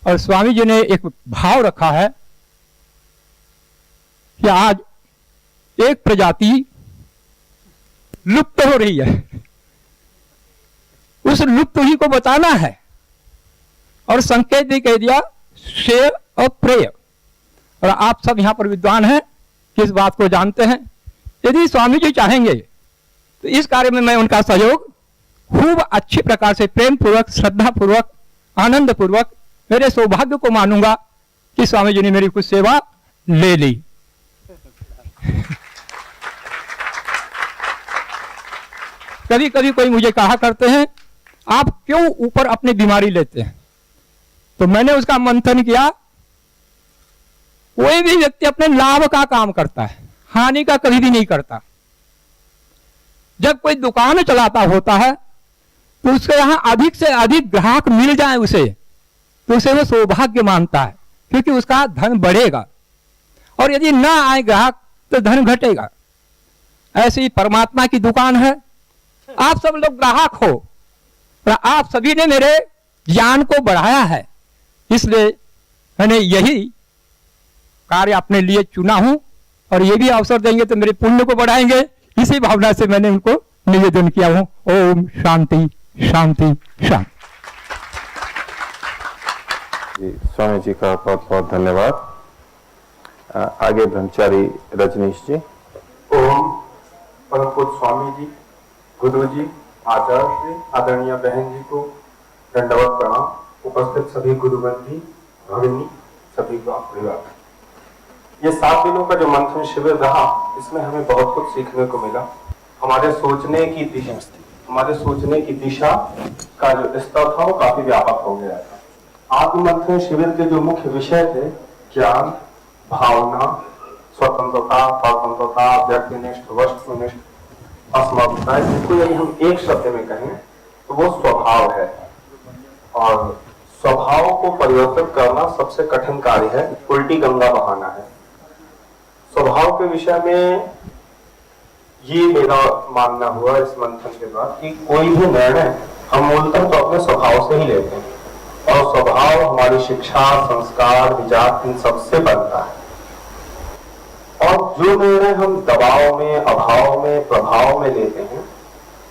और स्वामी जी ने एक भाव रखा है कि आज एक प्रजाति लुप्त हो रही है, उस लुप्त ही को बताना है। और संकेत भी कह दिया शेर और प्रेय। और आप सब यहां पर विद्वान हैं, किस बात को जानते हैं। यदि स्वामी जी चाहेंगे तो इस कार्य में मैं उनका सहयोग खूब अच्छी प्रकार से प्रेम पूर्वक, श्रद्धा पूर्वक, आनंद पूर्वक मेरे सौभाग्य को मानूंगा कि स्वामी जी ने मेरी कुछ सेवा ले ली। कभी कभी कोई मुझे कहा करते हैं आप क्यों ऊपर अपनी बीमारी लेते हैं, तो मैंने उसका मंथन किया। कोई भी व्यक्ति अपने लाभ का काम करता है, हानि का कभी भी नहीं करता। जब कोई दुकान चलाता होता है तो उसके यहां अधिक से अधिक ग्राहक मिल जाए उसे, तो उसे वो सौभाग्य मानता है, क्योंकि उसका धन बढ़ेगा। और यदि ना आए ग्राहक तो धन घटेगा। ऐसे ही परमात्मा की दुकान है, आप सब लोग ग्राहक हो और आप सभी ने मेरे ज्ञान को बढ़ाया है, इसलिए मैंने यही कार्य अपने लिए चुना हूं। और ये भी अवसर देंगे तो मेरे पुण्य को बढ़ाएंगे, इसी भावना से मैंने उनको निवेदन किया हूं। ओम शांति शांति शांति। जी, स्वामी जी का बहुत बहुत धन्यवाद। आगे ब्रह्मचारी रजनीश जी। ओम परम पूज्य स्वामी जी, गुरु जी, आचार्य श्री, आदरणीय बहन जी को दंडवत प्रणाम। उपस्थित सभी गुरुबंधी भगिनी सभी को परिवार। ये 7 दिनों का जो मंथन शिविर रहा, इसमें हमें बहुत कुछ सीखने को मिला। हमारे सोचने की दिशा का जो स्तर था वो काफी व्यापक हो गया था। आत्म मंथन शिविर के जो मुख्य विषय थे, ज्ञान, भावना, स्वतंत्रता, स्वतंत्रता, व्यक्तिनिष्ठ, वस्तुनिष्ठ, असमर्थता, जिसको यदि हम एक शब्द में कहें तो वो स्वभाव है। और स्वभाव को परिवर्तित करना सबसे कठिन कार्य है, उल्टी गंगा बहाना है। स्वभाव के विषय में ये मेरा मानना हुआ इस मंथन के बाद कि कोई भी निर्णय हम मूलतः तो अपने स्वभाव से ही लेते हैं, और स्वभाव हमारी शिक्षा, संस्कार, विचार इन सबसे बनता है। और जो निर्णय हम दबाव में, अभाव में, प्रभाव में लेते हैं,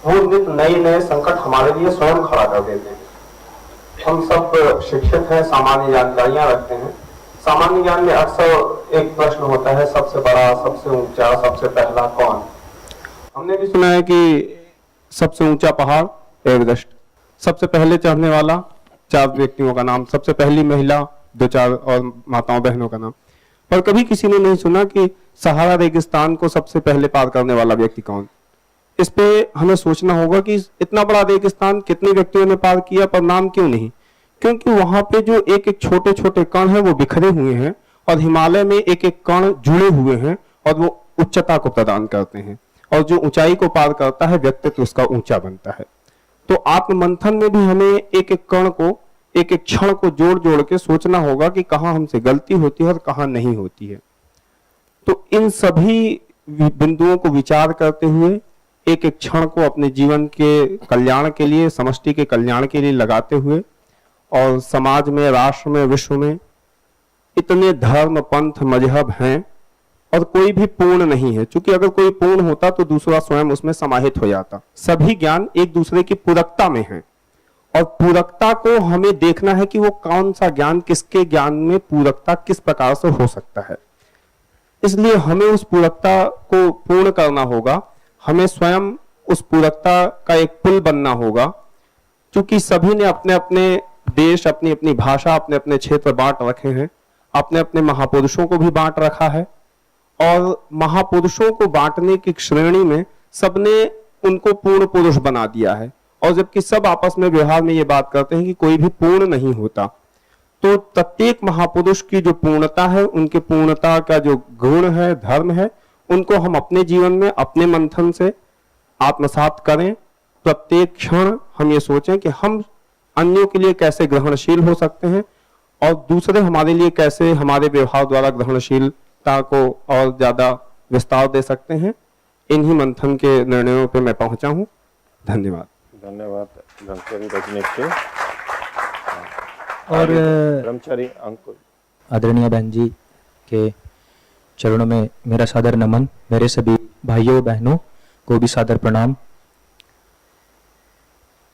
वो नित नए नए संकट हमारे लिए स्वयं खड़ा कर देते हैं। हम सब शिक्षित हैं, सामान्य जानकारियां रखते हैं। सामान्य ज्ञान में अक्सर एक प्रश्न होता है, सबसे बड़ा, सबसे ऊंचा, सबसे पहला कौन। हमने भी सुना है कि सबसे ऊंचा पहाड़ एवरेस्ट, सबसे पहले चढ़ने वाला 4 व्यक्तियों का नाम, सबसे पहली महिला 2-4 और माताओं बहनों का नाम। पर कभी किसी ने नहीं सुना कि सहारा रेगिस्तान को सबसे पहले पार करने वाला व्यक्ति कौन। इस पे हमें सोचना होगा कि इतना बड़ा रेगिस्तान कितने व्यक्तियों ने पार किया, पर नाम क्यों नहीं। क्योंकि वहां पे जो एक एक छोटे छोटे कण हैं वो बिखरे हुए हैं, और हिमालय में एक एक कण जुड़े हुए हैं, और वो उच्चता को प्रदान करते हैं। और जो ऊंचाई को पार करता है, व्यक्तित्व उसका ऊंचा बनता है। तो आत्म मंथन में भी हमें एक एक कण को, एक एक क्षण को जोड़ जोड़ के सोचना होगा कि कहाँ हमसे गलती होती है और कहाँ नहीं होती है। तो इन सभी बिंदुओं को विचार करते हुए एक एक क्षण को अपने जीवन के कल्याण के लिए, समष्टि के कल्याण के लिए लगाते हुए, और समाज में, राष्ट्र में, विश्व में इतने धर्म, पंथ, मजहब हैं और कोई भी पूर्ण नहीं है। क्योंकि अगर कोई पूर्ण होता तो दूसरा स्वयं उसमें समाहित हो जाता। सभी ज्ञान एक दूसरे की पूरकता में है, और पूरकता को हमें देखना है कि वो कौन सा ज्ञान किसके ज्ञान में पूरकता किस प्रकार से हो सकता है। इसलिए हमें उस पूरकता को पूर्ण करना होगा। हमें स्वयं उस पूरकता का एक पुल बनना होगा। क्योंकि सभी ने अपने अपने देश, अपनी अपनी भाषा, अपने अपने क्षेत्र बांट रखे हैं, अपने अपने महापुरुषों को भी बांट रखा है, और महापुरुषों को बांटने की श्रेणी में सबने उनको पूर्ण पुरुष बना दिया है। और जबकि सब आपस में व्यवहार में ये बात करते हैं कि कोई भी पूर्ण नहीं होता। तो प्रत्येक महापुरुष की जो पूर्णता है, उनके पूर्णता का जो गुण है, धर्म है, उनको हम अपने जीवन में अपने मंथन से आत्मसात करें। प्रत्येक क्षण हम ये सोचें कि हम अन्यों के लिए कैसे ग्रहणशील हो सकते हैं, और दूसरे हमारे लिए कैसे हमारे व्यवहार द्वारा ग्रहणशीलता को और ज्यादा विस्तार दे सकते हैं। इन्हीं मंथन के निर्णयों पे मैं पहुंचा हूं। धन्यवाद। धन्यवाद ब्रह्मचारी रजनीश जी। और ब्रह्मचारी अंकुर। आदरणीय बहन जी के चरणों में मेरा सादर नमन, मेरे सभी भाइयों बहनों को भी सादर प्रणाम।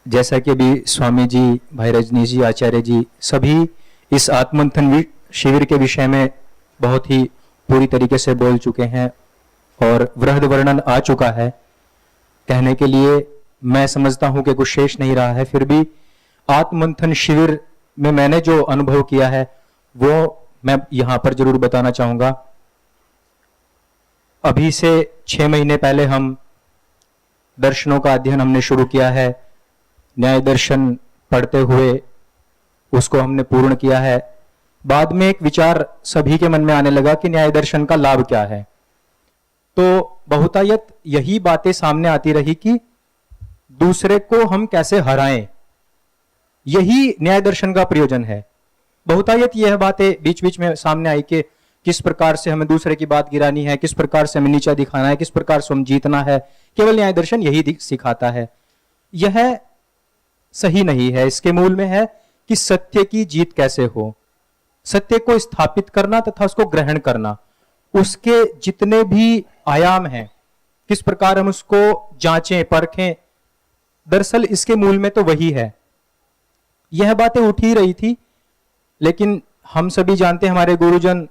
जैसा कि अभी स्वामी जी, भाई रजनीश जी, आचार्य जी सभी इस आत्ममंथन शिविर के विषय में बहुत ही पूरी तरीके से बोल चुके हैं और वृहद वर्णन आ चुका है। कहने के लिए मैं समझता हूं कि कुछ शेष नहीं रहा है। फिर भी आत्ममंथन शिविर में मैंने जो अनुभव किया है वो मैं यहां पर जरूर बताना चाहूंगा। अभी से 6 महीने पहले हम दर्शनों का अध्ययन हमने शुरू किया है। न्याय दर्शन पढ़ते हुए उसको हमने पूर्ण किया है। बाद में एक विचार सभी के मन में आने लगा कि न्याय दर्शन का लाभ क्या है। तो बहुतायत यही बातें सामने आती रही कि दूसरे को हम कैसे हराएं, यही न्याय दर्शन का प्रयोजन है। बहुतायत यह बातें बीच बीच में सामने आई कि किस प्रकार से हमें दूसरे की बात गिरानी है, किस प्रकार से हमें नीचा दिखाना है, किस प्रकार से हम जीतना है। केवल न्याय दर्शन यही सिखाता है। यह सही नहीं है। इसके मूल में है कि सत्य की जीत कैसे हो, सत्य को स्थापित करना तथा उसको ग्रहण करना, उसके जितने भी आयाम हैं किस प्रकार हम उसको जांचें परखें। दरअसल इसके मूल में तो वही है। यह बातें उठ ही रही थी, लेकिन हम सभी जानते हैं हमारे गुरुजन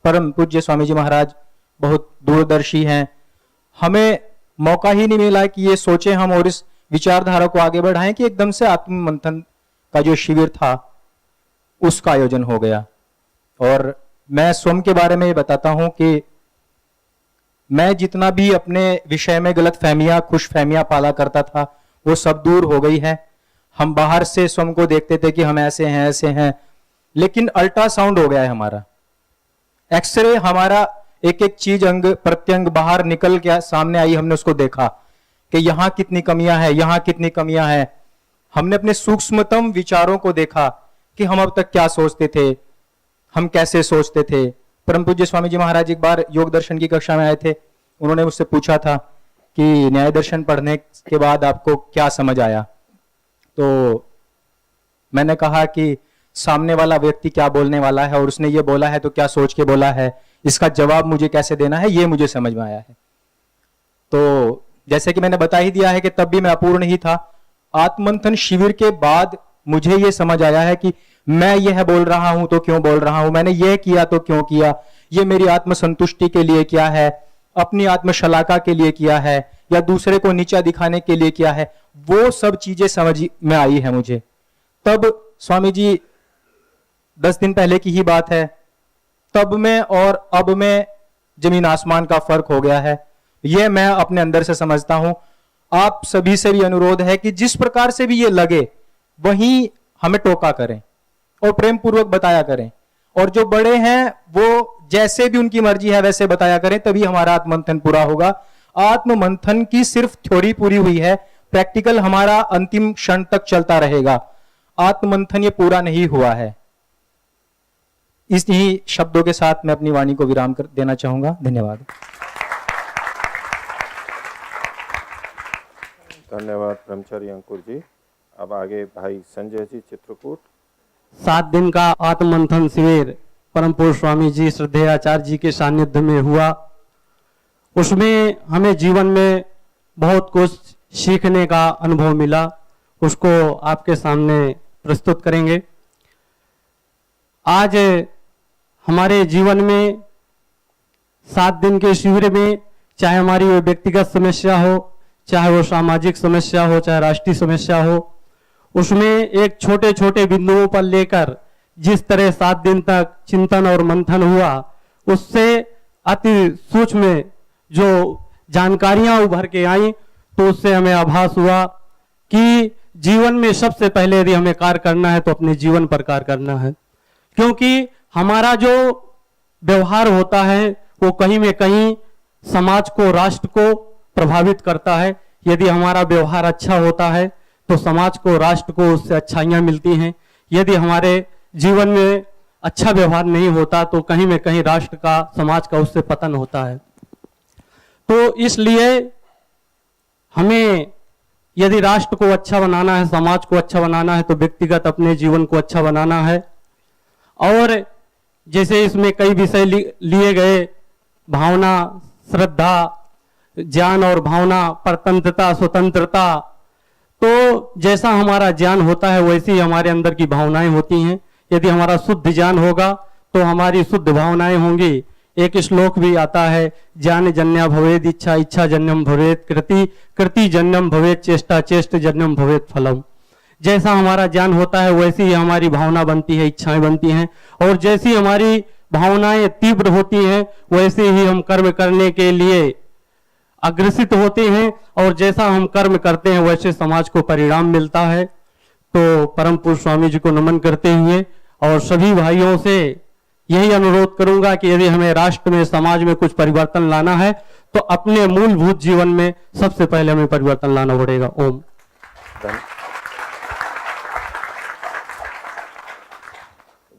परम पूज्य स्वामी जी महाराज बहुत दूरदर्शी हैं। हमें मौका ही नहीं मिला कि ये सोचे हम और इस विचारधारा को आगे बढ़ाएं कि एकदम से आत्ममंथन का जो शिविर था उसका आयोजन हो गया। और मैं स्वयं के बारे में बताता हूं कि मैं जितना भी अपने विषय में गलत फहमियां, खुश फहमियां पाला करता था वो सब दूर हो गई है। हम बाहर से स्वयं को देखते थे कि हम ऐसे हैं ऐसे हैं, लेकिन अल्ट्रासाउंड हो गया है हमारा। एक्सरे, हमारा एक एक चीज अंग प्रत्यंग बाहर निकल के सामने आई, हमने उसको देखा कि यहां कितनी कमियां हैं, यहां कितनी कमियां हैं। हमने अपने सूक्ष्मतम विचारों को देखा कि हम अब तक क्या सोचते थे, हम कैसे सोचते थे। परम पूज्य स्वामी जी महाराज एक बार योग दर्शन की कक्षा में आए थे। उन्होंने मुझसे पूछा था कि न्याय दर्शन पढ़ने के बाद आपको क्या समझ आया। तो मैंने कहा कि सामने वाला व्यक्ति क्या बोलने वाला है और उसने ये बोला है तो क्या सोच के बोला है, इसका जवाब मुझे कैसे देना है, ये मुझे समझ में आया है। तो जैसे कि मैंने बता ही दिया है कि तब भी मैं अपूर्ण ही था। आत्ममंथन शिविर के बाद मुझे ये समझ आया है कि मैं यह बोल रहा हूं तो क्यों बोल रहा हूं, मैंने यह किया तो क्यों किया, ये मेरी आत्मसंतुष्टि के लिए किया है, अपनी आत्मशलाका के लिए किया है, या दूसरे को नीचा दिखाने के लिए किया है। वो सब चीजें समझ में आई है मुझे। तब स्वामी जी 10 दिन पहले की ही बात है, तब में और अब में जमीन आसमान का फर्क हो गया है। यह मैं अपने अंदर से समझता हूं। आप सभी से भी अनुरोध है कि जिस प्रकार से भी ये लगे वहीं हमें टोका करें और प्रेम पूर्वक बताया करें, और जो बड़े हैं वो जैसे भी उनकी मर्जी है वैसे बताया करें, तभी हमारा आत्ममंथन पूरा होगा। आत्ममंथन की सिर्फ थ्योरी पूरी हुई है, प्रैक्टिकल हमारा अंतिम क्षण तक चलता रहेगा। आत्ममंथन ये पूरा नहीं हुआ है। इन्हीं शब्दों के साथ मैं अपनी वाणी को विराम कर देना चाहूंगा। धन्यवाद। धन्यवाद ब्रह्मचारी अंकुर जी। अब आगे भाई संजय जी चित्रकूट। 7 दिन का आत्ममंथन शिविर परम पूज्य स्वामी जी श्रद्धेय आचार्य जी के सानिध्य में हुआ। उसमें हमें जीवन में बहुत कुछ सीखने का अनुभव मिला, उसको आपके सामने प्रस्तुत करेंगे। आज हमारे जीवन में 7 दिन के शिविर में चाहे हमारी वो व्यक्तिगत समस्या हो, चाहे वो सामाजिक समस्या हो, चाहे राष्ट्रीय समस्या हो, उसमें एक छोटे छोटे बिंदुओं पर लेकर जिस तरह 7 दिन तक चिंतन और मंथन हुआ, उससे अति सूक्ष्म जो जानकारियां उभर के आई, तो उससे हमें आभास हुआ कि जीवन में सबसे पहले यदि हमें कार्य करना है तो अपने जीवन पर कार्य करना है। क्योंकि हमारा जो व्यवहार होता है वो कहीं में कहीं समाज को, राष्ट्र को प्रभावित करता है। यदि हमारा व्यवहार अच्छा होता है तो समाज को, राष्ट्र को उससे अच्छाइयां मिलती हैं। यदि हमारे जीवन में अच्छा व्यवहार नहीं होता तो कहीं में कहीं राष्ट्र का, समाज का उससे पतन होता है। तो इसलिए हमें यदि राष्ट्र को अच्छा बनाना है, समाज को अच्छा बनाना है, तो व्यक्तिगत अपने जीवन को अच्छा बनाना है। और जैसे इसमें कई विषय लिए गए, भावना, श्रद्धा, ज्ञान और भावना, परतंत्रता, स्वतंत्रता, तो जैसा हमारा ज्ञान होता है वैसी ही हमारे अंदर की भावनाएं होती हैं। यदि हमारा शुद्ध ज्ञान होगा तो हमारी शुद्ध भावनाएं होंगी। एक श्लोक भी आता है, ज्ञान जन्य भवेद इच्छा, इच्छा जन्यम भवेद कृति, कृति जन्यम भवेद चेष्टा, चेष्ट जन्यम भवेद फलम। जैसा हमारा ज्ञान होता है वैसी ही हमारी भावना बनती है, इच्छाएं बनती हैं, और जैसी हमारी भावनाएं तीव्र होती हैं वैसे ही हम कर्म करने के लिए अग्रसित होते हैं, और जैसा हम कर्म करते हैं वैसे समाज को परिणाम मिलता है। तो परम पूज्य स्वामी जी को नमन करते हुए और सभी भाइयों से यही अनुरोध करूंगा कि यदि हमें राष्ट्र में, समाज में कुछ परिवर्तन लाना है तो अपने मूलभूत जीवन में सबसे पहले हमें परिवर्तन लाना पड़ेगा। ओम।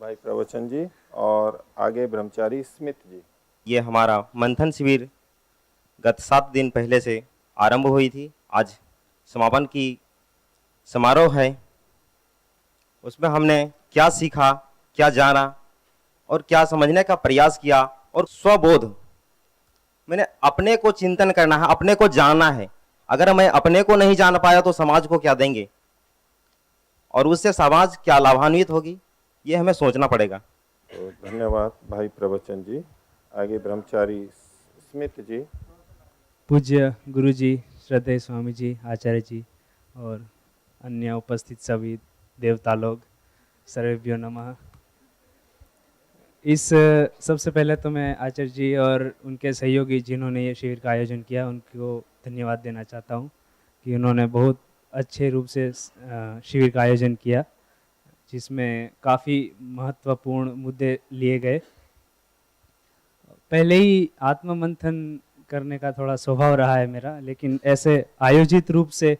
भाई प्रवचन जी और आगे ब्रह्मचारी स्मित जी। ये हमारा मंथन शिविर गत 7 दिन पहले से आरंभ हुई थी। आज समापन की समारोह है। उसमें हमने क्या सीखा, क्या जाना और क्या समझने का प्रयास किया, और स्वबोध, मैंने अपने को चिंतन करना है, अपने को जानना है। अगर मैं अपने को नहीं जान पाया तो समाज को क्या देंगे और उससे समाज क्या लाभान्वित होगी, ये हमें सोचना पड़ेगा। तो धन्यवाद भाई प्रवचन जी। आगे ब्रह्मचारी स्मित जी। पूज्य गुरु जी, श्रद्धेय स्वामी जी, आचार्य जी और अन्य उपस्थित सभी देवता लोग, सर्वेभ्यो नमः। इस सबसे पहले तो मैं आचार्य जी और उनके सहयोगी जिन्होंने ये शिविर का आयोजन किया उनको धन्यवाद देना चाहता हूँ कि उन्होंने बहुत अच्छे रूप से शिविर का आयोजन किया, जिसमें काफ़ी महत्वपूर्ण मुद्दे लिए गए। पहले ही आत्ममंथन करने का थोड़ा स्वभाव रहा है मेरा, लेकिन ऐसे आयोजित रूप से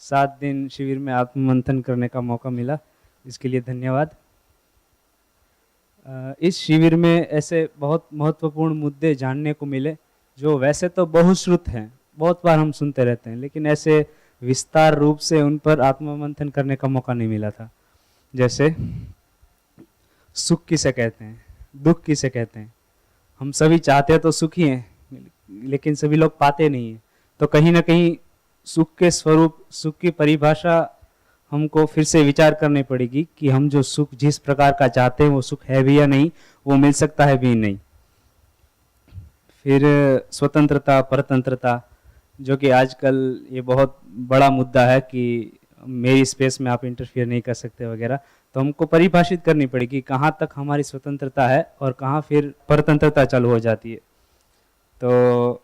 7 दिन शिविर में आत्ममंथन करने का मौका मिला, इसके लिए धन्यवाद। इस शिविर में ऐसे बहुत महत्वपूर्ण मुद्दे जानने को मिले जो वैसे तो बहुश्रुत हैं, बहुत बार हम सुनते रहते हैं, लेकिन ऐसे विस्तार रूप से उन पर आत्ममंथन करने का मौका नहीं मिला था। जैसे सुख किसे कहते हैं, दुख किसे कहते हैं। हम सभी चाहते हैं तो सुखी हैं, लेकिन सभी लोग पाते नहीं हैं। तो कहीं ना कहीं सुख के स्वरूप, सुख की परिभाषा हमको फिर से विचार करनी पड़ेगी कि हम जो सुख जिस प्रकार का चाहते हैं वो सुख है भी या नहीं, वो मिल सकता है भी नहीं। फिर स्वतंत्रता, परतंत्रता, जो कि आजकल ये बहुत बड़ा मुद्दा है कि मेरी स्पेस में आप इंटरफियर नहीं कर सकते वगैरह। तो हमको परिभाषित करनी पड़ेगी कहाँ तक हमारी स्वतंत्रता है और कहाँ फिर परतंत्रता चालू हो जाती है। तो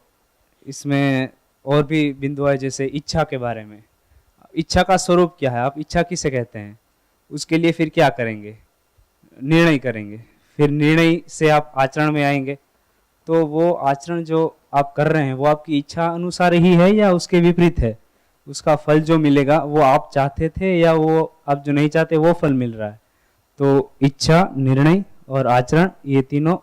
इसमें और भी बिंदु है, जैसे इच्छा के बारे में। इच्छा का स्वरूप क्या है, आप इच्छा किसे कहते हैं, उसके लिए फिर क्या करेंगे, निर्णय करेंगे। फिर निर्णय से आप आचरण में आएंगे, तो वो आचरण जो आप कर रहे हैं वो आपकी इच्छा अनुसार ही है या उसके विपरीत है। उसका फल जो मिलेगा वो आप चाहते थे या वो आप जो नहीं चाहते वो फल मिल रहा है। तो इच्छा, निर्णय और आचरण, ये तीनों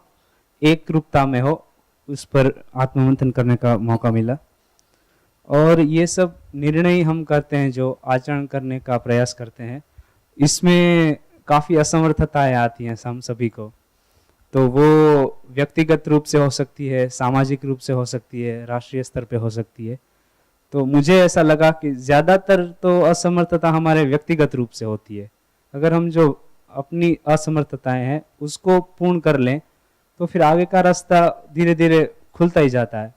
एक रूपता में हो, उस पर आत्ममंथन करने का मौका मिला। और ये सब निर्णय हम करते हैं, जो आचरण करने का प्रयास करते हैं, इसमें काफ़ी असमर्थताएं आती हैं हम सभी को। तो वो व्यक्तिगत रूप से हो सकती है, सामाजिक रूप से हो सकती है, राष्ट्रीय स्तर पे हो सकती है। तो मुझे ऐसा लगा कि ज़्यादातर तो असमर्थता हमारे व्यक्तिगत रूप से होती है। अगर हम जो अपनी असमर्थताएं हैं उसको पूर्ण कर लें तो फिर आगे का रास्ता धीरे धीरे खुलता ही जाता है।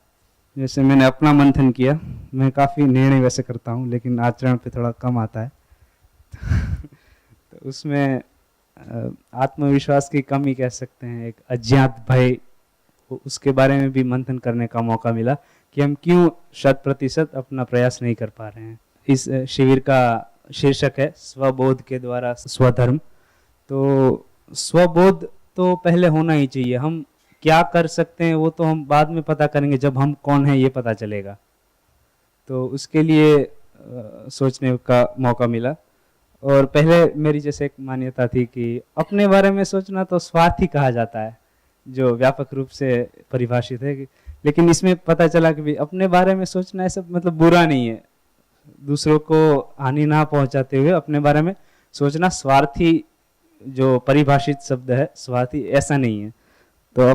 जैसे मैंने अपना मंथन किया, मैं काफ़ी निर्णय वैसे करता हूँ लेकिन आचरण पे थोड़ा कम आता है। तो उसमें आत्मविश्वास की कमी कह सकते हैं, एक अज्ञात भय, उसके बारे में भी मंथन करने का मौका मिला कि हम क्यों 100% अपना प्रयास नहीं कर पा रहे हैं। इस शिविर का शीर्षक है स्वबोध के द्वारा स्वधर्म। तो स्वबोध तो पहले होना ही चाहिए। हम क्या कर सकते हैं वो तो हम बाद में पता करेंगे, जब हम कौन है ये पता चलेगा। तो उसके लिए सोचने का मौका मिला। और पहले मेरी जैसे एक मान्यता थी कि अपने बारे में सोचना तो स्वार्थी कहा जाता है, जो व्यापक रूप से परिभाषित है। लेकिन इसमें पता चला कि भी अपने बारे में सोचना ऐसा मतलब बुरा नहीं है, दूसरों को हानि ना पहुंचाते हुए अपने बारे में सोचना। स्वार्थी जो परिभाषित शब्द है स्वार्थी, ऐसा नहीं है। तो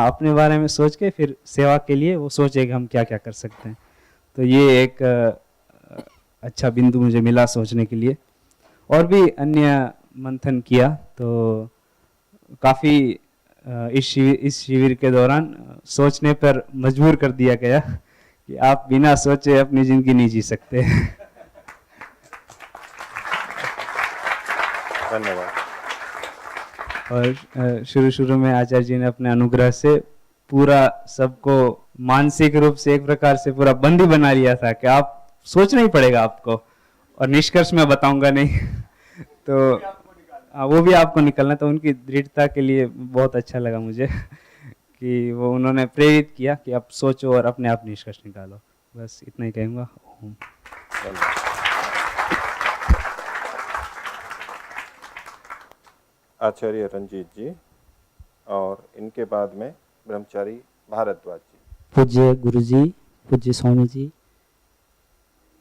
अपने बारे में सोच के फिर सेवा के लिए वो सोचे कि हम क्या क्या कर सकते हैं। तो ये एक अच्छा बिंदु मुझे मिला सोचने के लिए। और भी अन्य मंथन किया तो काफ़ी इस शिविर के दौरान सोचने पर मजबूर कर दिया गया कि आप बिना सोचे अपनी ज़िंदगी नहीं जी सकते। धन्यवाद। और शुरू में आचार्य जी ने अपने अनुग्रह से पूरा सबको मानसिक रूप से एक प्रकार से पूरा बंदी बना लिया था कि आप सोचना ही पड़ेगा आपको, और निष्कर्ष मैं बताऊंगा नहीं। तो वो भी आपको निकलना। तो उनकी दृढ़ता के लिए बहुत अच्छा लगा मुझे कि वो उन्होंने प्रेरित किया कि आप सोचो और अपने आप निष्कर्ष निकालो। बस इतना ही कहूँगा। ओम। आचार्य रंजीत जी और इनके बाद में ब्रह्मचारी भारद्वाज जी। पूज्य गुरु जी, पूज्य स्वामी जी,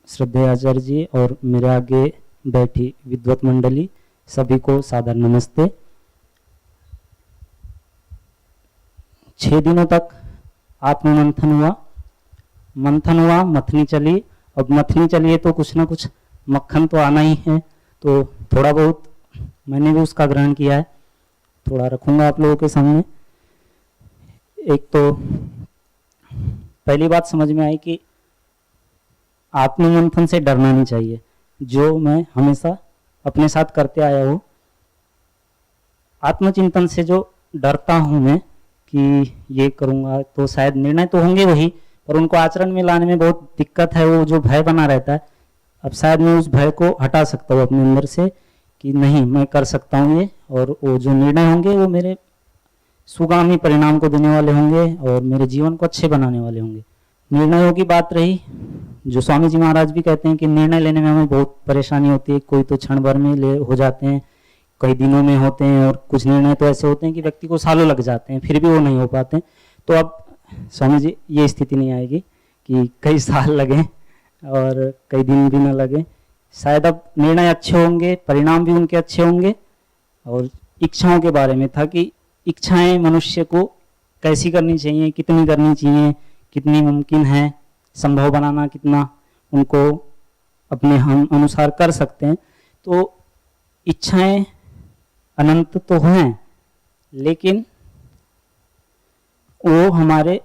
श्रद्धेय आचार्य जी और मेरे आगे बैठी विद्वत मंडली, सभी को सादर नमस्ते। 6 दिनों तक आत्ममंथन हुआ, मथनी चली। अब मथनी चली है तो कुछ ना कुछ मक्खन तो आना ही है, तो थोड़ा बहुत मैंने भी उसका ग्रहण किया है, थोड़ा रखूंगा आप लोगों के सामने। एक तो पहली बात समझ में आई कि आत्ममंथन से डरना नहीं चाहिए, जो मैं हमेशा अपने साथ करते आया हूँ। आत्मचिंतन से जो डरता हूँ मैं कि ये करूँगा तो शायद निर्णय तो होंगे वही, पर उनको आचरण में लाने में बहुत दिक्कत है। वो जो भय बना रहता है, अब शायद मैं उस भय को हटा सकता हूँ अपने अंदर से कि नहीं, मैं कर सकता हूँ ये, और वो जो निर्णय होंगे वो मेरे सुगामी परिणाम को देने वाले होंगे और मेरे जीवन को अच्छे बनाने वाले होंगे। निर्णयों की बात रही, जो स्वामी जी महाराज भी कहते हैं कि निर्णय लेने में हमें बहुत परेशानी होती है। कोई तो क्षण भर में हो जाते हैं, कई दिनों में होते हैं, और कुछ निर्णय तो ऐसे होते हैं कि व्यक्ति को सालों लग जाते हैं, फिर भी वो नहीं हो पाते। तो अब स्वामी जी ये स्थिति नहीं आएगी कि कई साल लगे और कई दिन भी न लगे। शायद अब निर्णय अच्छे होंगे, परिणाम भी उनके अच्छे होंगे। और इच्छाओं के बारे में था कि इच्छाएं मनुष्य को कैसी करनी चाहिए, कितनी करनी चाहिए, कितनी मुमकिन है, संभव बनाना कितना उनको अपने हम अनुसार कर सकते हैं। तो इच्छाएं अनंत तो हैं, लेकिन वो हमारे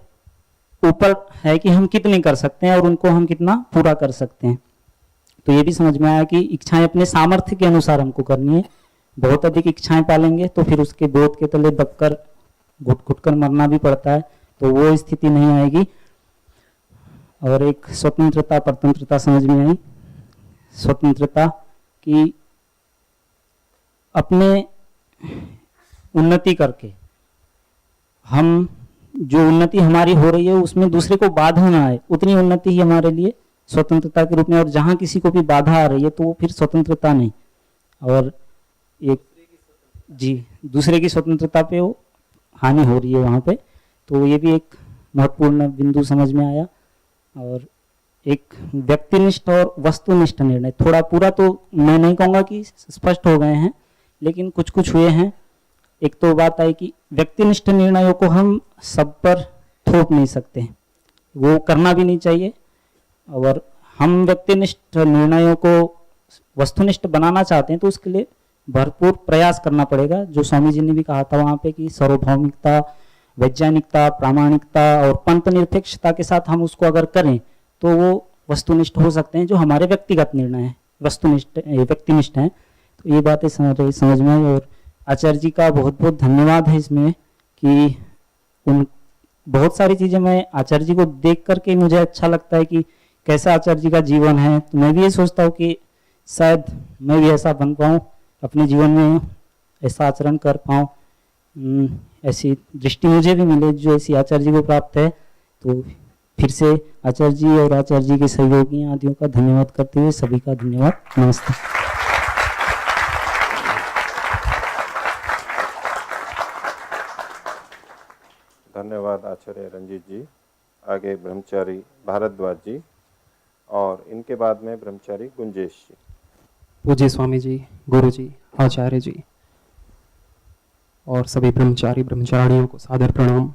ऊपर है कि हम कितने कर सकते हैं और उनको हम कितना पूरा कर सकते हैं। तो ये भी समझ में आया कि इच्छाएं अपने सामर्थ्य के अनुसार हमको करनी है। बहुत अधिक इच्छाएं पालेंगे तो फिर उसके बोध के तले दबकर घुट घुट कर मरना भी पड़ता है, तो वो स्थिति नहीं आएगी। और एक स्वतंत्रता परतंत्रता समझ में आई। स्वतंत्रता की अपने उन्नति करके, हम जो उन्नति हमारी हो रही है उसमें दूसरे को बाधा ना आए, उतनी उन्नति ही हमारे लिए स्वतंत्रता के रूप में। और जहाँ किसी को भी बाधा आ रही है तो वो फिर स्वतंत्रता नहीं, और एक दूसरे की स्वतंत्रता पे वो हानि हो रही है वहाँ पे। तो ये भी एक महत्वपूर्ण बिंदु समझ में आया। और एक व्यक्तिनिष्ठ और वस्तुनिष्ठ निर्णय, थोड़ा पूरा तो मैं नहीं कहूँगा कि स्पष्ट हो गए हैं, लेकिन कुछ कुछ हुए हैं। एक तो बात आई कि व्यक्तिनिष्ठ निर्णयों को हम सब पर थोप नहीं सकते, वो करना भी नहीं चाहिए। और हम व्यक्तिनिष्ठ निर्णयों को वस्तुनिष्ठ बनाना चाहते हैं तो उसके लिए भरपूर प्रयास करना पड़ेगा। जो स्वामी जी ने भी कहा था वहाँ पे कि सार्वभौमिकता, वैज्ञानिकता, प्रामाणिकता और पंथ निरपेक्षता के साथ हम उसको अगर करें तो वो वस्तुनिष्ठ हो सकते हैं। जो हमारे व्यक्तिगत निर्णय है वस्तुनिष्ठ व्यक्तिनिष्ठ हैं। तो ये बातें समझ में आई। और आचार्य जी का बहुत बहुत धन्यवाद है इसमें कि उन बहुत सारी चीज़ें मैं आचार्य जी को देख करके मुझे अच्छा लगता है कि कैसा आचार्य जी का जीवन है। तो मैं भी ये सोचता हूँ कि शायद मैं भी ऐसा बन पाऊँ, अपने जीवन में ऐसा आचरण कर पाऊँ, ऐसी दृष्टि मुझे भी मिले जो ऐसी आचार्य जी को प्राप्त है। तो फिर से आचार्य जी और आचार्य जी के सहयोगी आदियों का धन्यवाद करते हुए सभी का धन्यवाद। नमस्ते। धन्यवाद आचार्य रंजीत जी। आगे ब्रह्मचारी भारद्वाज जी और इनके बाद में ब्रह्मचारी गुंजेश जी। पूज्य स्वामी जी, गुरु जी, आचार्य जी और सभी ब्रह्मचारी ब्रह्मचारिणियों को सादर प्रणाम।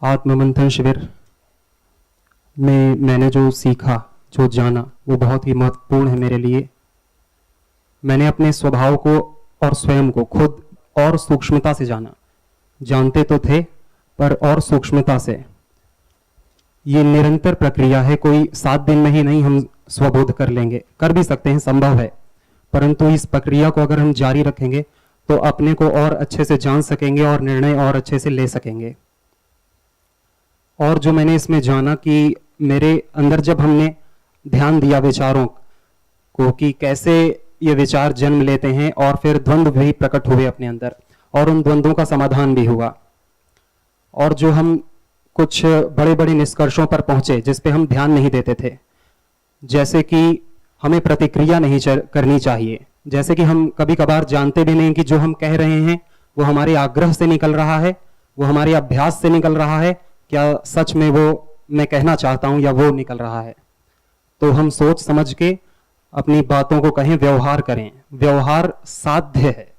आत्ममंथन शिविर में मैंने जो सीखा, जो जाना, वो बहुत ही महत्वपूर्ण है मेरे लिए। मैंने अपने स्वभाव को और स्वयं को खुद और सूक्ष्मता से जाना। जानते तो थे पर और सूक्ष्मता से। ये निरंतर प्रक्रिया है, कोई 7 दिन में ही नहीं हम स्वबोध कर लेंगे, कर भी सकते हैं, संभव है, परंतु इस प्रक्रिया को अगर हम जारी रखेंगे तो अपने को और अच्छे से जान सकेंगे और निर्णय और अच्छे से ले सकेंगे। और जो मैंने इसमें जाना कि मेरे अंदर जब हमने ध्यान दिया विचारों को कि कैसे ये विचार जन्म लेते हैं और फिर द्वंद्व भी प्रकट हुए अपने अंदर और उन द्वंद्वों का समाधान भी हुआ, और जो हम कुछ बड़े बड़े निष्कर्षों पर पहुंचे जिस पे हम ध्यान नहीं देते थे, जैसे कि हमें प्रतिक्रिया नहीं करनी चाहिए, जैसे कि हम कभी कभार जानते भी नहीं कि जो हम कह रहे हैं वो हमारे आग्रह से निकल रहा है, वो हमारे अभ्यास से निकल रहा है, क्या सच में वो मैं कहना चाहता हूं या वो निकल रहा है। तो हम सोच समझ के अपनी बातों को कहें, व्यवहार करें। व्यवहार साध्य है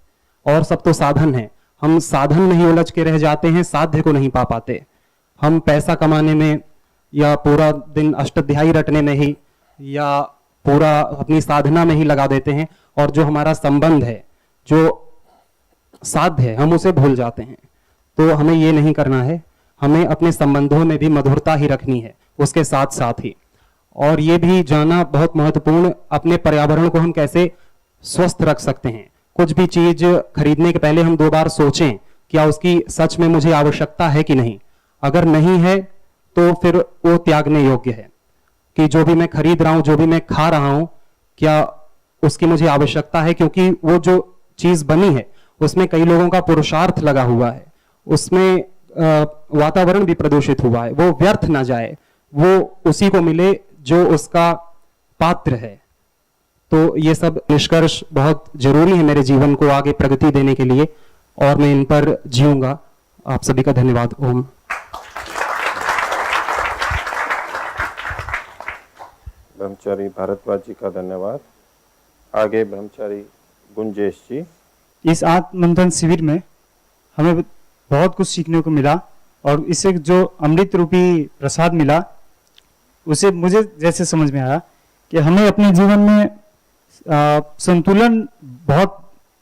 और सब तो साधन है। हम साधन में ही उलझ के रह जाते हैं, साध्य को नहीं पा पाते। हम पैसा कमाने में या पूरा दिन अष्टाध्यायी रटने में ही या पूरा अपनी साधना में ही लगा देते हैं, और जो हमारा संबंध है, जो साध्य है, हम उसे भूल जाते हैं। तो हमें ये नहीं करना है, हमें अपने संबंधों में भी मधुरता ही रखनी है उसके साथ साथ ही। और ये भी जानना बहुत महत्वपूर्ण, अपने पर्यावरण को हम कैसे स्वस्थ रख सकते हैं। कुछ भी चीज खरीदने के पहले हम 2 बार सोचें क्या उसकी सच में मुझे आवश्यकता है कि नहीं। अगर नहीं है तो फिर वो त्यागने योग्य है कि जो भी मैं खरीद रहा हूं, जो भी मैं खा रहा हूं, क्या उसकी मुझे आवश्यकता है, क्योंकि वो जो चीज बनी है उसमें कई लोगों का पुरुषार्थ लगा हुआ है, उसमें वातावरण भी प्रदूषित हुआ है, वो व्यर्थ ना जाए, वो उसी को मिले जो उसका पात्र है। तो ये सब निष्कर्ष बहुत जरूरी है मेरे जीवन को आगे प्रगति देने के लिए, और मैं इन पर जीऊंगा। आप सभी का धन्यवाद। ओम। ब्रह्मचारी भारद्वाज जी का धन्यवाद। आगे ब्रह्मचारी गुंजेश जी। इस आत्ममंथन शिविर में हमें बहुत कुछ सीखने को मिला, और इससे जो अमृत रूपी प्रसाद मिला उसे मुझे जैसे समझ में आया कि हमें अपने जीवन में संतुलन बहुत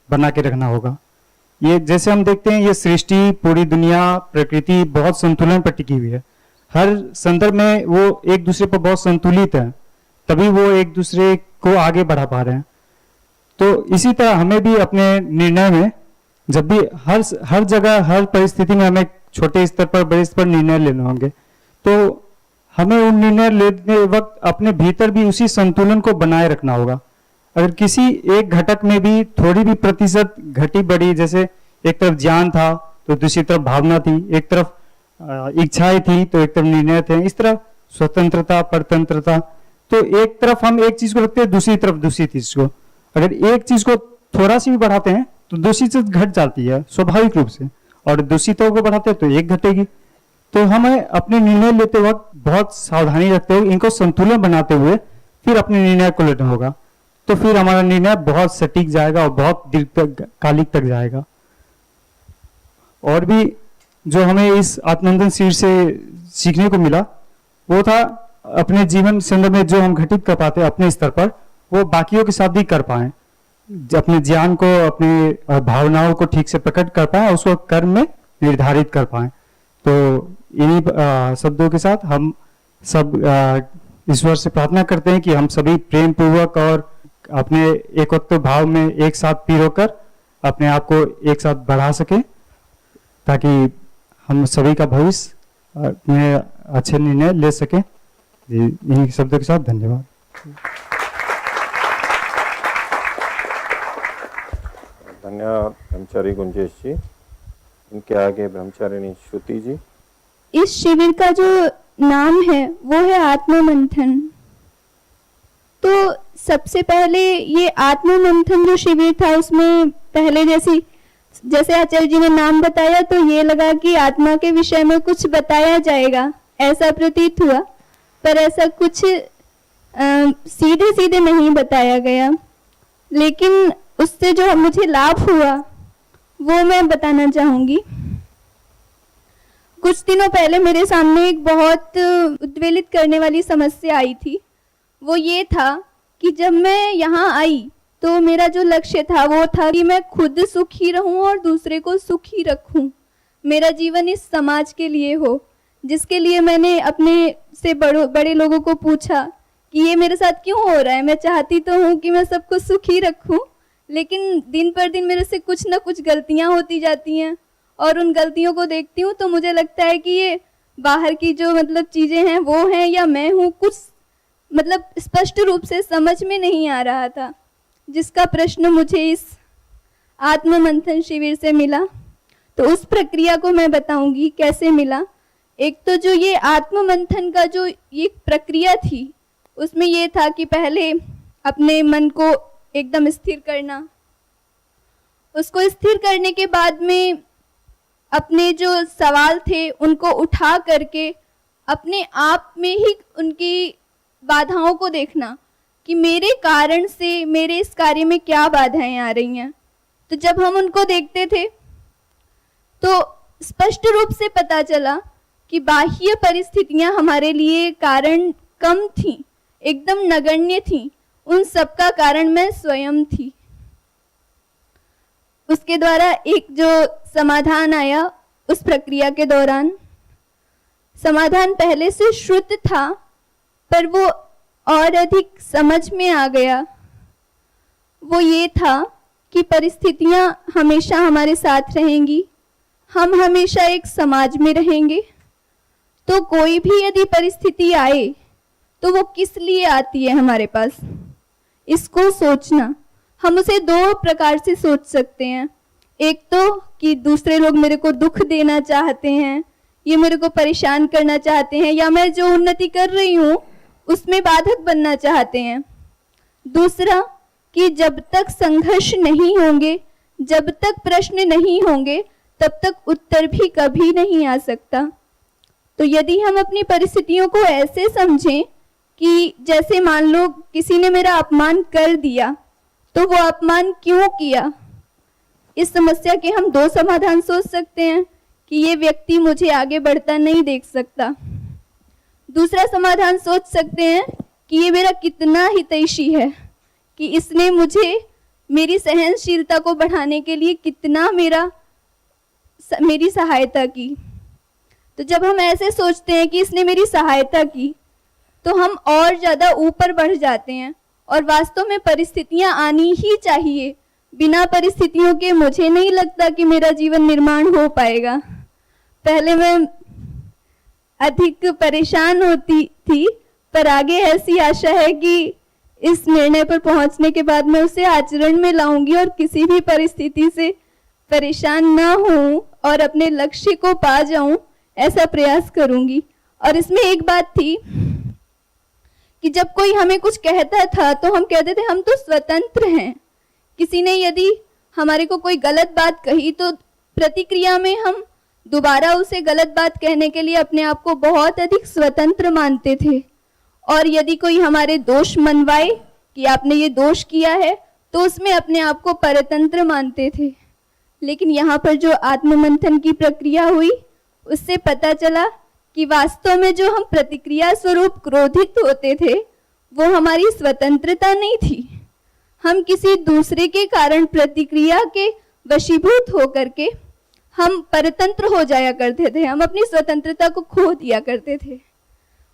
बना के रखना होगा। ये जैसे हम देखते हैं, ये सृष्टि, पूरी दुनिया, प्रकृति बहुत संतुलन पर टिकी हुई है। हर संदर्भ में वो एक दूसरे पर बहुत संतुलित है, तभी वो एक दूसरे को आगे बढ़ा पा रहे हैं। तो इसी तरह हमें भी अपने निर्णय में जब भी हर जगह, हर परिस्थिति में हमें छोटे स्तर पर, बड़े स्तर पर निर्णय लेने होंगे, तो हमें उन निर्णय लेने वक्त अपने भीतर भी उसी संतुलन को बनाए रखना होगा। अगर किसी एक घटक में भी थोड़ी भी प्रतिशत घटी बढ़ी, जैसे एक तरफ ज्ञान था तो दूसरी तरफ भावना थी, एक तरफ इच्छाएं थी तो एक तरफ निर्णय थे, इस तरह स्वतंत्रता, परतंत्रता, तो एक तरफ हम एक चीज को रखते हैं, दूसरी तरफ दूसरी चीज को। अगर एक चीज को थोड़ा सी भी बढ़ाते हैं तो दूसरी चीज घट जाती है स्वाभाविक रूप से, और दूसरी तरफ को बढ़ाते हैं तो एक घटेगी। तो हमें अपने निर्णय लेते वक्त बहुत सावधानी रखते हुए, इनको संतुलन बनाते हुए फिर अपने निर्णय को लेना होगा, तो फिर हमारा निर्णय बहुत सटीक जाएगा और बहुत दीर्घकालिक तक जाएगा। और भी जो हमें इस आत्ममंथन शिविर से सीखने को मिला वो था अपने जीवन संदर्भ में जो हम घटित कर पाते हैं अपने स्तर पर, वो बाकियों के साथ भी कर पाए, अपने ज्ञान को, अपने भावनाओं को ठीक से प्रकट कर पाए और उसको कर्म में निर्धारित कर पाए। तो इन्हीं शब्दों के साथ हम सब ईश्वर से प्रार्थना करते हैं कि हम सभी प्रेम पूर्वक और अपने एकत्व भाव में एक साथ पीर होकर अपने आप को एक साथ बढ़ा सके, ताकि हम सभी का भविष्य में अच्छे निर्णय ले सके। इन्हीं शब्दों के साथ धन्यवाद। धन्यवाद ब्रह्मचारी गुंजेश जी। इनके आगे ब्रह्मचारिणी श्रुति जी। इस शिविर का जो नाम है वो है आत्ममंथन। तो सबसे पहले ये आत्ममंथन जो शिविर था उसमें पहले जैसी जैसे आचार्य जी ने नाम बताया तो ये लगा कि आत्मा के विषय में कुछ बताया जाएगा, ऐसा प्रतीत हुआ, पर ऐसा कुछ सीधे सीधे नहीं बताया गया। लेकिन उससे जो मुझे लाभ हुआ वो मैं बताना चाहूंगी। कुछ दिनों पहले मेरे सामने एक बहुत उद्वेलित करने वाली समस्या आई थी। वो ये था कि जब मैं यहाँ आई तो मेरा जो लक्ष्य था वो था कि मैं खुद सुखी रहूं और दूसरे को सुखी रखूं। मेरा जीवन इस समाज के लिए हो, जिसके लिए मैंने अपने से बड़े लोगों को पूछा कि ये मेरे साथ क्यों हो रहा है। मैं चाहती तो हूँ कि मैं सबको सुखी रखूं, लेकिन दिन पर दिन मेरे से कुछ ना कुछ गलतियां होती जाती हैं और उन गलतियों को देखती हूँ तो मुझे लगता है कि ये बाहर की जो मतलब चीज़ें हैं वो हैं या मैं हूँ, कुछ मतलब स्पष्ट रूप से समझ में नहीं आ रहा था, जिसका प्रश्न मुझे इस आत्म मंथन शिविर से मिला। तो उस प्रक्रिया को मैं बताऊंगी कैसे मिला। एक तो जो ये आत्म मंथन का जो ये प्रक्रिया थी उसमें ये था कि पहले अपने मन को एकदम स्थिर करना, उसको स्थिर करने के बाद में अपने जो सवाल थे उनको उठा करके अपने आप में ही उनकी बाधाओं को देखना कि मेरे कारण से मेरे इस कार्य में क्या बाधाएं आ रही हैं। तो जब हम उनको देखते थे तो स्पष्ट रूप से पता चला कि बाह्य परिस्थितियां हमारे लिए कारण कम थी, एकदम नगण्य थी, उन सब का कारण मैं स्वयं थी। उसके द्वारा एक जो समाधान आया उस प्रक्रिया के दौरान, समाधान पहले से श्रुत था पर वो और अधिक समझ में आ गया। वो ये था कि परिस्थितियां हमेशा हमारे साथ रहेंगी, हम हमेशा एक समाज में रहेंगे, तो कोई भी यदि परिस्थिति आए तो वो किस लिए आती है हमारे पास, इसको सोचना। हम उसे दो प्रकार से सोच सकते हैं। एक तो कि दूसरे लोग मेरे को दुख देना चाहते हैं, ये मेरे को परेशान करना चाहते हैं, या मैं जो उन्नति कर रही हूँ उसमें बाधक बनना चाहते हैं। दूसरा कि जब तक संघर्ष नहीं होंगे, जब तक प्रश्न नहीं होंगे, तब तक उत्तर भी कभी नहीं आ सकता। तो यदि हम अपनी परिस्थितियों को ऐसे समझें कि जैसे मान लो किसी ने मेरा अपमान कर दिया, तो वो अपमान क्यों किया, इस समस्या के हम दो समाधान सोच सकते हैं कि ये व्यक्ति मुझे आगे बढ़ता नहीं देख सकता। दूसरा समाधान सोच सकते हैं कि ये मेरा कितना हितैषी है, कि इसने मुझे मेरी सहनशीलता को बढ़ाने के लिए कितना मेरी सहायता की। तो जब हम ऐसे सोचते हैं कि इसने मेरी सहायता की, तो हम और ज़्यादा ऊपर बढ़ जाते हैं और वास्तव में परिस्थितियां आनी ही चाहिए। बिना परिस्थितियों के मुझे नहीं लगता कि मेरा जीवन निर्माण हो पाएगा। पहले मैं अधिक परेशान होती थी, पर आगे ऐसी आशा है कि इस निर्णय पर पहुंचने के बाद मैं उसे आचरण में लाऊंगी और किसी भी परिस्थिति से परेशान ना हूं और अपने लक्ष्य को पा जाऊं, ऐसा प्रयास करूंगी। और इसमें एक बात थी कि जब कोई हमें कुछ कहता था तो हम कहते थे हम तो स्वतंत्र हैं। किसी ने यदि हमारे को कोई गलत बात कही तो प्रतिक्रिया में हम दोबारा उसे गलत बात कहने के लिए अपने आप को बहुत अधिक स्वतंत्र मानते थे। और यदि कोई हमारे दोष मनवाए कि आपने ये दोष किया है, तो उसमें अपने आप को परतंत्र मानते थे। लेकिन यहाँ पर जो आत्ममंथन की प्रक्रिया हुई, उससे पता चला कि वास्तव में जो हम प्रतिक्रिया स्वरूप क्रोधित होते थे वो हमारी स्वतंत्रता नहीं थी। हम किसी दूसरे के कारण प्रतिक्रिया के वशीभूत होकर के हम परतंत्र हो जाया करते थे, हम अपनी स्वतंत्रता को खो दिया करते थे।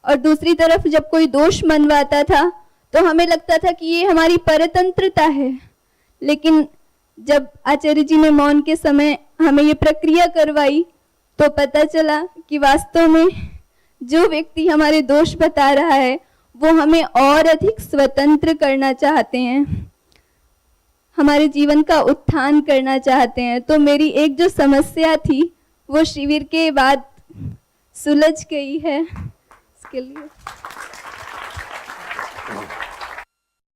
और दूसरी तरफ जब कोई दोष मनवाता था तो हमें लगता था कि ये हमारी परतंत्रता है। लेकिन जब आचार्य जी ने मौन के समय हमें ये प्रक्रिया करवाई तो पता चला कि वास्तव में जो व्यक्ति हमारे दोष बता रहा है वो हमें और अधिक स्वतंत्र करना चाहते हैं, हमारे जीवन का उत्थान करना चाहते हैं। तो मेरी एक जो समस्या थी वो शिविर के बाद सुलझ गई है। इसके लिए